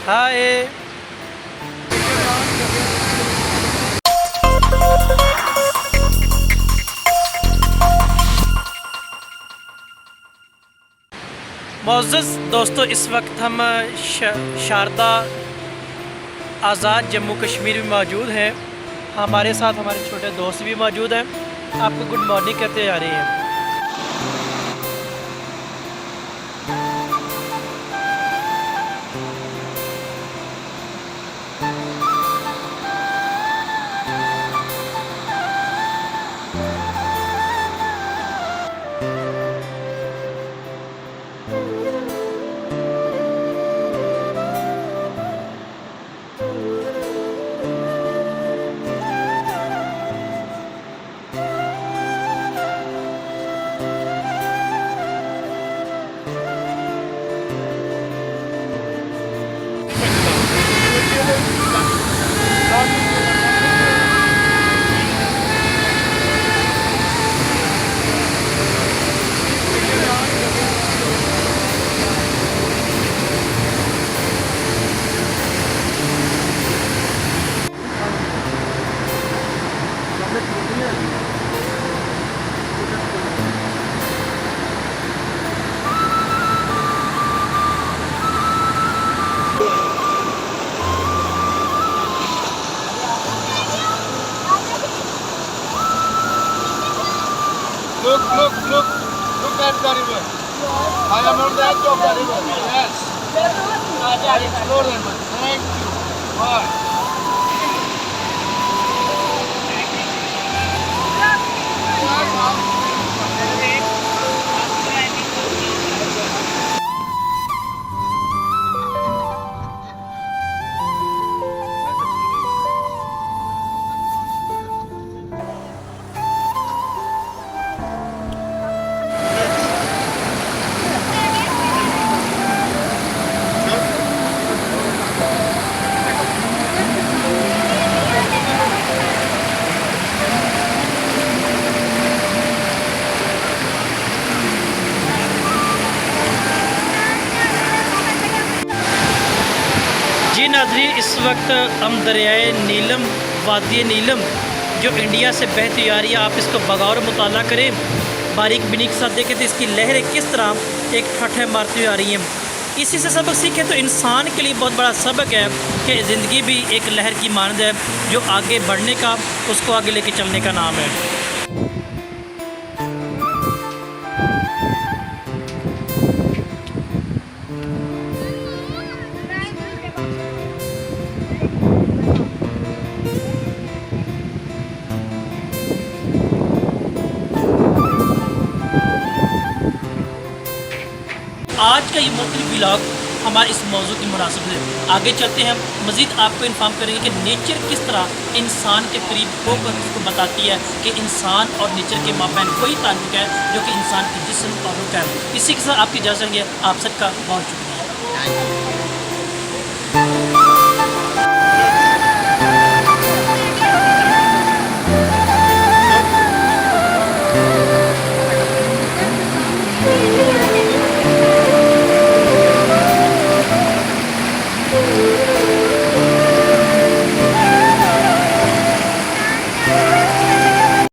हाय। मोअज़्ज़ज़ दोस्तों, इस वक्त हम शारदा आज़ाद जम्मू कश्मीर में मौजूद हैं। हमारे साथ हमारे छोटे दोस्त भी मौजूद हैं। आपको गुड मॉर्निंग कहते जा रहे हैं। Look at the river. I am on the edge of the river. Yes. Explore the river. Thank you. Bye. जी नाज़रीन, इस वक्त हम दरियाए नीलम, वादी नीलम जो इंडिया से बहती आ रही है, आप इसको बगौर मुताला करें, बारीक बिनी के साथ देखें तो इसकी लहरें किस तरह एक ठट्ठे मारती हुई आ रही हैं। इसी से सबक सीखें तो इंसान के लिए बहुत बड़ा सबक है कि ज़िंदगी भी एक लहर की मानद है, जो आगे बढ़ने का, उसको आगे लेके चलने का नाम है। आज का ये मुख्तलिफ व्लॉग हमारे इस मौजू की मुनासिब है। आगे चलते हैं, मज़ीद आपको इन्फॉर्म करेंगे कि नेचर किस तरह इंसान के करीब होकर उसको बताती है कि इंसान और नेचर के माबैन कोई ताल्लुक़ है जो कि इंसान के जिस्म और रूह का है। इसी के साथ आपकी इजाज़त है, आप सबका बहुत शुक्रिया।